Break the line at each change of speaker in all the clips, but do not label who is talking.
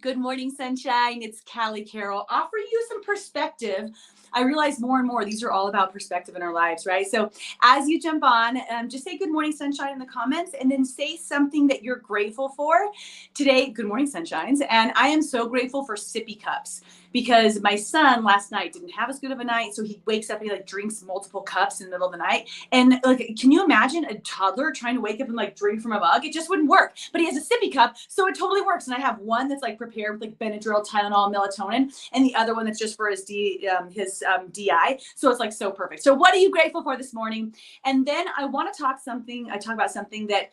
Good morning, sunshine. It's Callie Carroll. Offer you some perspective. I realize more and more these are all about perspective in our lives, right? So as you jump on, just say good morning, sunshine in the comments, and then say something that you're grateful for. Today, good morning, sunshines. And I am so grateful for sippy cups because my son last night didn't have as good of a night. So he wakes up and he drinks multiple cups in the middle of the night. And can you imagine a toddler trying to wake up and drink from a mug? It just wouldn't work. But he has a sippy cup, so it totally works. And I have one that's prepared with Benadryl, Tylenol, melatonin, and the other one that's just for his DI. So it's so perfect. So what are you grateful for this morning? And then I want to talk about something that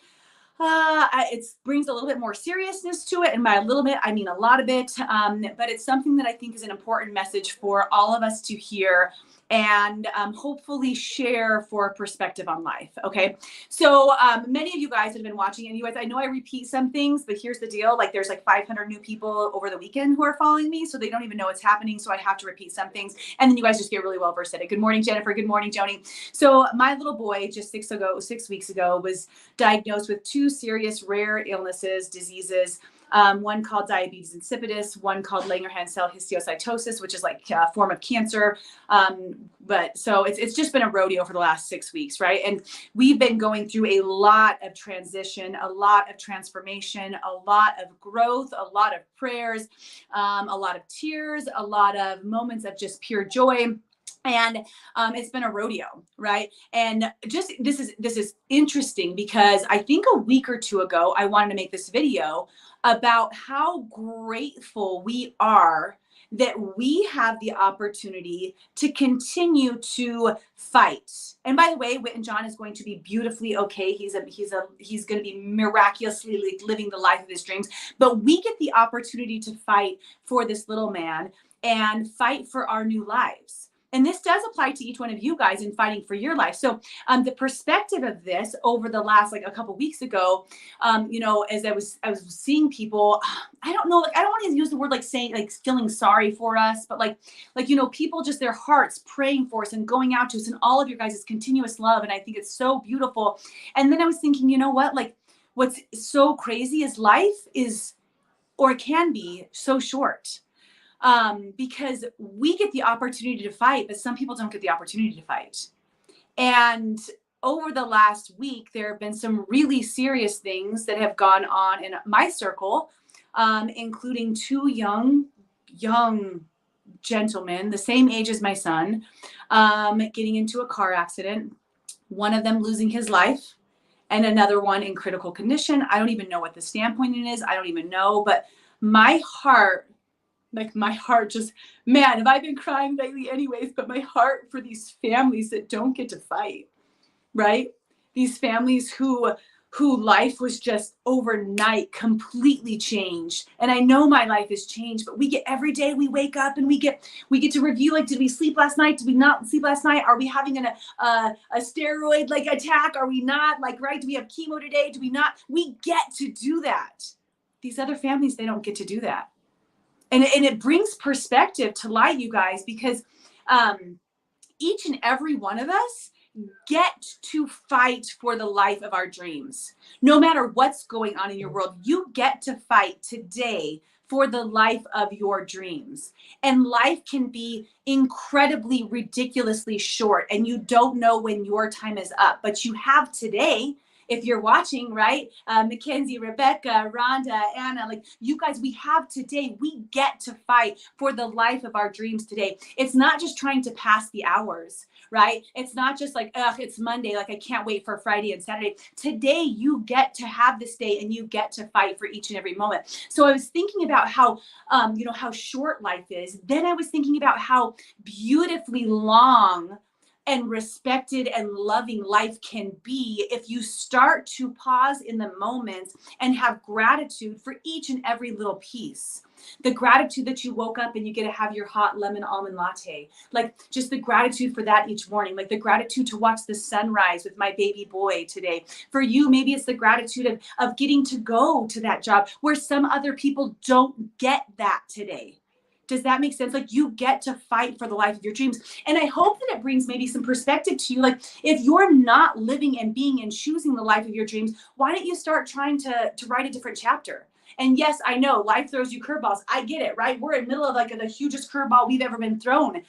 it brings a little bit more seriousness to it. And by a little bit, I mean a lot of it. But it's something that I think is an important message for all of us to hear and hopefully share for perspective on life. Okay. So many of you guys have been watching, and you guys, I know I repeat some things, but here's the deal. There's 500 new people over the weekend who are following me. So they don't even know what's happening. So I have to repeat some things. And then you guys just get really well versed at it. Good morning, Jennifer. Good morning, Joni. So my little boy just 6 weeks ago was diagnosed with 2 serious rare illnesses, diseases. One called diabetes insipidus, one called Langerhans cell histiocytosis, which is a form of cancer. But so it's just been a rodeo for the last 6 weeks, right? And we've been going through a lot of transition, a lot of transformation, a lot of growth, a lot of prayers, a lot of tears, a lot of moments of just pure joy. And it's been a rodeo, right? And just this is interesting because I think a week or two ago, I wanted to make this video about how grateful we are that we have the opportunity to continue to fight. And by the way, Whit John is going to be beautifully okay. He's going to be miraculously living the life of his dreams. But we get the opportunity to fight for this little man and fight for our new lives. And this does apply to each one of you guys in fighting for your life. So the perspective of this over the last a couple weeks ago, as I was seeing people, I don't know, I don't want to use the word saying feeling sorry for us, but people just their hearts praying for us and going out to us, and all of your guys' continuous love. And I think it's so beautiful. And then I was thinking, you know what, what's so crazy is life is, or it can be, so short. Because we get the opportunity to fight, but some people don't get the opportunity to fight. And over the last week, there have been some really serious things that have gone on in my circle, including 2 young gentlemen, the same age as my son, getting into a car accident, one of them losing his life, and another one in critical condition. I don't even know what the standpoint is. I don't even know, but my heart just, man, have I been crying lately anyways, but my heart for these families that don't get to fight, right? These families who life was just overnight completely changed. And I know my life has changed, but we get every day we wake up and we get to review, did we sleep last night? Did we not sleep last night? Are we having a steroid attack? Are we not? Right? Do we have chemo today? Do we not? We get to do that. These other families, they don't get to do that. And it brings perspective to light, you guys, because each and every one of us get to fight for the life of our dreams. No matter what's going on in your world, you get to fight today for the life of your dreams. And life can be incredibly, ridiculously short, and you don't know when your time is up, but you have today. If you're watching, right? Mackenzie, Rebecca, Rhonda, Anna, you guys, we have today, we get to fight for the life of our dreams today. It's not just trying to pass the hours, right? It's not just it's Monday, I can't wait for Friday and Saturday. Today, you get to have this day and you get to fight for each and every moment. So I was thinking about how, how short life is. Then I was thinking about how beautifully long and respected and loving life can be if you start to pause in the moments and have gratitude for each and every little piece. The gratitude that you woke up and you get to have your hot lemon almond latte, just the gratitude for that each morning, the gratitude to watch the sunrise with my baby boy today. For you, maybe it's the gratitude of getting to go to that job where some other people don't get that today. Does that make sense? You get to fight for the life of your dreams. And I hope that it brings maybe some perspective to you. If you're not living and being and choosing the life of your dreams, why don't you start trying to write a different chapter? And yes, I know life throws you curveballs. I get it, right? We're in the middle of like the hugest curveball we've ever been thrown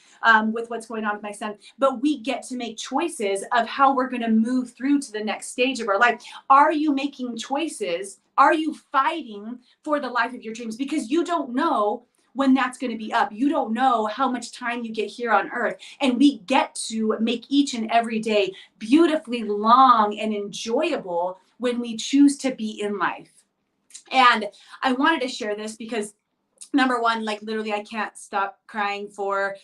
with what's going on with my son. But we get to make choices of how we're going to move through to the next stage of our life. Are you making choices? Are you fighting for the life of your dreams? Because you don't know when that's going to be up. You don't know how much time you get here on earth. And we get to make each and every day beautifully long and enjoyable when we choose to be in life. And I wanted to share this because number one, like literally I can't stop crying for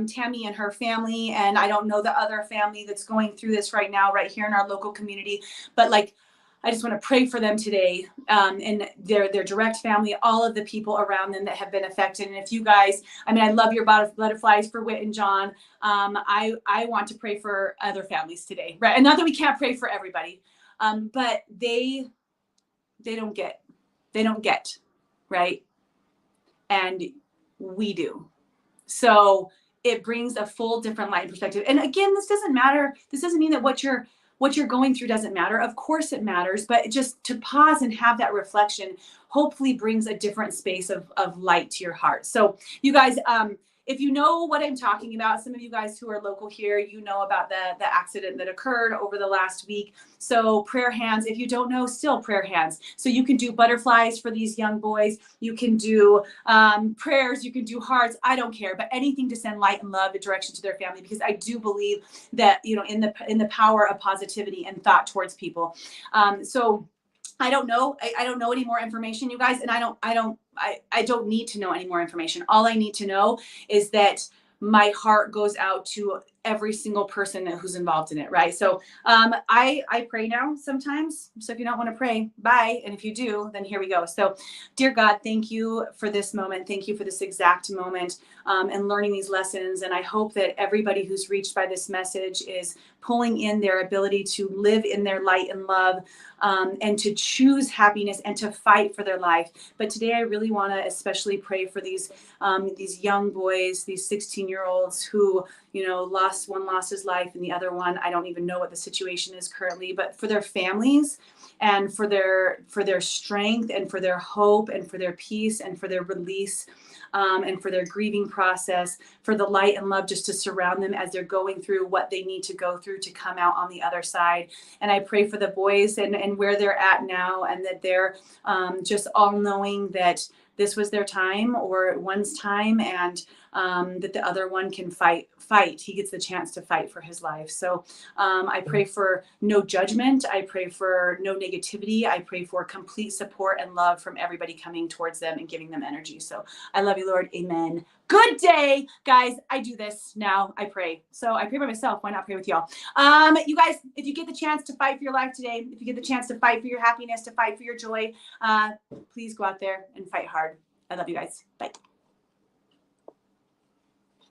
Tammy and her family. And I don't know the other family that's going through this right now, right here in our local community. But like, I just want to pray for them today and their direct family, all of the people around them that have been affected. And if you guys, I mean, I love your butterflies for Whit and John. I want to pray for other families today, right? And not that we can't pray for everybody, but they don't get, right? And we do. So it brings a full different light and perspective. And again, this doesn't matter. This doesn't mean that what you're going through doesn't matter. Of course it matters, but just to pause and have that reflection hopefully brings a different space of light to your heart. So you guys, if you know what I'm talking about, some of you guys who are local here, you know about the accident that occurred over the last week. So prayer hands, if you don't know, still prayer hands. So you can do butterflies for these young boys. You can do prayers, you can do hearts, I don't care, but anything to send light and love and direction to their family, because I do believe that, you know, in the power of positivity and thought towards people. So I don't know. I don't know any more information, you guys, and I don't need to know any more information. All I need to know is that my heart goes out to every single person who's involved in it, right? So I pray now sometimes. So if you don't want to pray, bye. And if you do, then here we go. So dear God, thank you for this moment. Thank you for this exact moment and learning these lessons. And I hope that everybody who's reached by this message is pulling in their ability to live in their light and love and to choose happiness and to fight for their life. But today I really want to especially pray for these young boys, these 16-year-olds who, you know, one lost his life and the other one, I don't even know what the situation is currently, but for their families and for their strength and for their hope and for their peace and for their release and for their grieving process, for the light and love just to surround them as they're going through what they need to go through to come out on the other side. And I pray for the boys and where they're at now, and that they're just all knowing that this was their time or one's time, and that the other one can fight. He gets the chance to fight for his life. So I pray for no judgment. I pray for no negativity. I pray for complete support and love from everybody coming towards them and giving them energy. So I love you, Lord. Amen. Good day, guys. I do this now. I pray. So I pray by myself. Why not pray with y'all? You guys, if you get the chance to fight for your life today, if you get the chance to fight for your happiness, to fight for your joy, please go out there and fight hard. I love you guys. Bye.